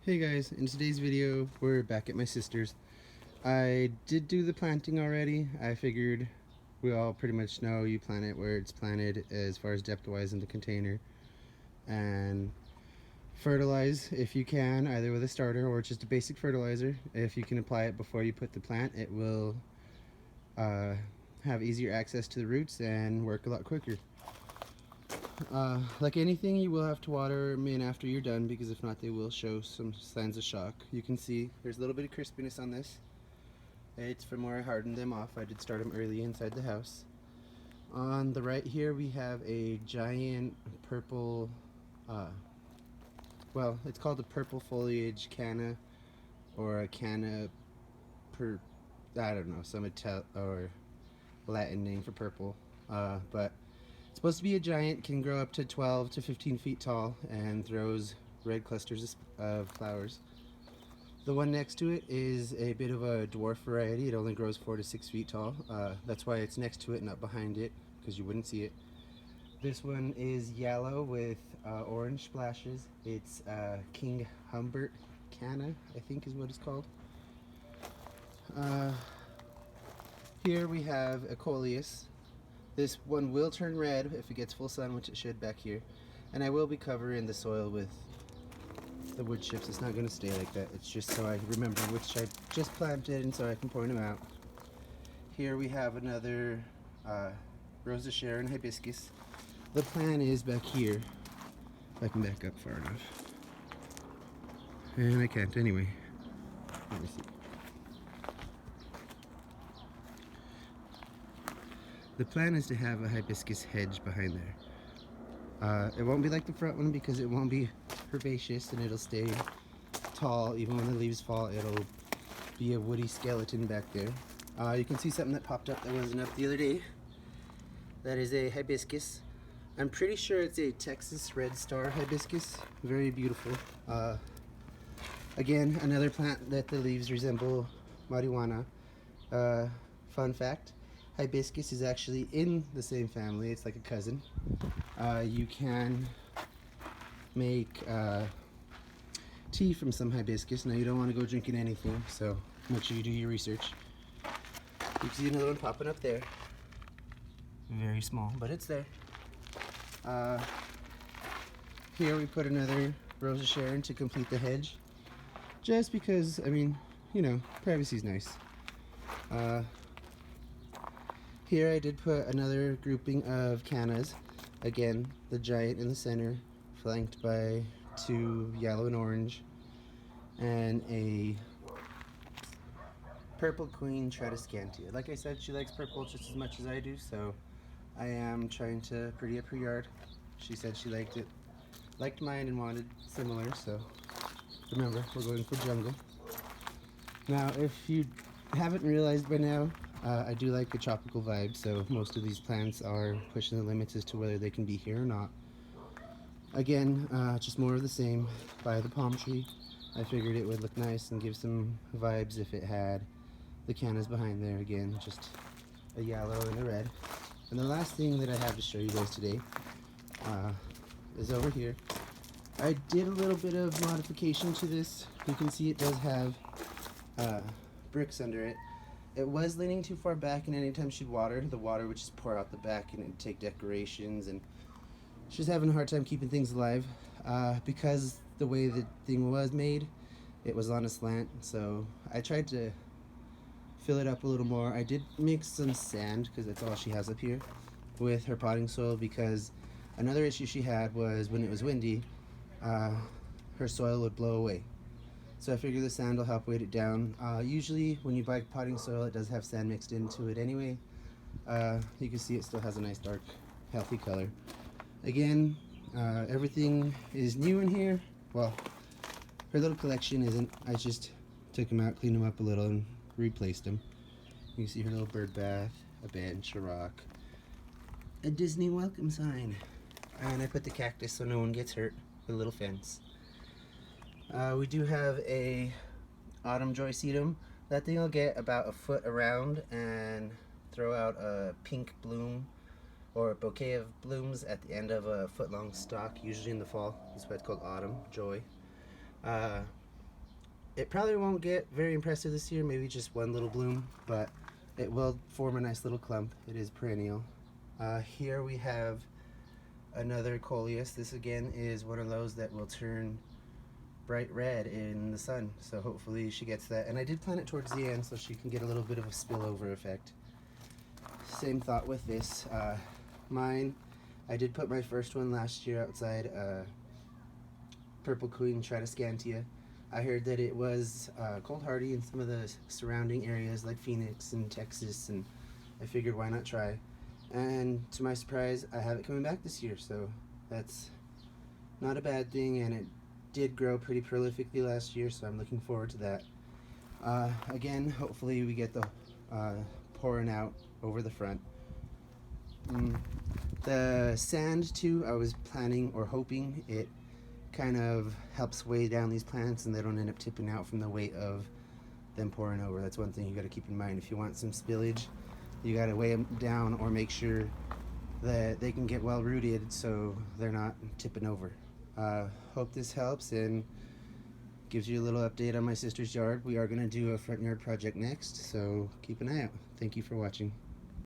Hey guys, in today's video we're back at my sister's. I did do the planting already. I figured we all pretty much know you plant it where it's planted as far as depth wise in the container, and fertilize if you can, either with a starter or just a basic fertilizer. If you can apply it before you put the plant, it will have easier access to the roots and work a lot quicker. Like anything, you will have to water them in after you're done, because if not they will show some signs of shock. You can see there's a little bit of crispiness on this. It's from where I hardened them off. I did start them early inside the house. On the right here we have a giant purple, well, it's called a purple foliage canna, or a canna I don't know, some or Latin name for purple, but it's supposed to be a giant, can grow up to 12 to 15 feet tall, and throws red clusters of flowers. The one next to it is a bit of a dwarf variety. It only grows 4 to 6 feet tall. That's why it's next to it, not behind it, because you wouldn't see it. This one is yellow with orange splashes. It's King Humbert Canna, I think is what it's called. Here we have a Coleus. This one will turn red if it gets full sun, which it should back here. And I will be covering the soil with the wood chips. It's not going to stay like that. It's just so I remember which I just planted and so I can point them out. Here we have another Rose of Sharon hibiscus. The plan is back here. If I can back up far enough. And I can't anyway. Let me see. The plan is to have a hibiscus hedge behind there. It won't be like the front one because it won't be herbaceous, and it'll stay tall. Even when the leaves fall, it'll be a woody skeleton back there. You can see something that popped up that wasn't up the other day. That is a hibiscus. I'm pretty sure it's a Texas red star hibiscus. Very beautiful. Again, another plant that the leaves resemble marijuana. Fun fact, hibiscus is actually in the same family. It's like a cousin. You can make tea from some hibiscus. Now, you don't want to go drinking anything, so make sure you do your research. You can see another one popping up there. Very small, but it's there. Here we put another Rose of Sharon to complete the hedge. Just because, I mean, you know, privacy's nice. Here I did put another grouping of cannas. Again, the giant in the center, flanked by 2 yellow and orange, and a purple queen tradescantia. Like I said, she likes purple just as much as I do, so I am trying to pretty up her yard. She said she liked it, liked mine, and wanted similar, so remember, we're going for jungle. Now, if you haven't realized by now, I do like the tropical vibe, so most of these plants are pushing the limits as to whether they can be here or not. Again, just more of the same. By the palm tree, I figured it would look nice and give some vibes if it had the cannas behind there. Again, just a yellow and a red. And the last thing that I have to show you guys today is over here. I did a little bit of modification to this. You can see it does have bricks under it. It was leaning too far back, and anytime she'd water, the water would just pour out the back and it'd take decorations, and she's having a hard time keeping things alive. Because the way the thing was made, it was on a slant, so I tried to fill it up a little more. I did mix some sand, because that's all she has up here, with her potting soil, because another issue she had was when it was windy, her soil would blow away. So I figure the sand will help weight it down. Usually when you buy potting soil, it does have sand mixed into it anyway. You can see it still has a nice dark, healthy color. Again, everything is new in here. Well, her little collection isn't. I just took them out, cleaned them up a little, and replaced them. You can see her little bird bath, a bench, a rock, a Disney welcome sign. And I put the cactus so no one gets hurt with a little fence. We do have a autumn Joy Sedum. That thing will get about a foot around and throw out a pink bloom or a bouquet of blooms at the end of a foot-long stalk, usually in the fall. That's why it's called autumn Joy. It probably won't get very impressive this year, maybe just one little bloom, but it will form a nice little clump. It is perennial. Here we have another Coleus. This again is one of those that will turn bright red in the sun, so hopefully she gets that. And I did plant it towards the end so she can get a little bit of a spillover effect. Same thought with this. Mine, I did put my first one last year outside, Purple Queen tradescantia. I heard that it was cold hardy in some of the surrounding areas like Phoenix and Texas, and I figured why not try. And to my surprise, I have it coming back this year, so that's not a bad thing, and it did grow pretty prolifically last year, so I'm looking forward to that. Again, hopefully we get the pouring out over the front. The sand too, I was planning or hoping it kind of helps weigh down these plants and they don't end up tipping out from the weight of them pouring over. That's one thing you got to keep in mind. If you want some spillage, you got to weigh them down or make sure that they can get well rooted so they're not tipping over. Hope this helps and gives you a little update on my sister's yard. We are going to do a front yard project next, so keep an eye out. Thank you for watching.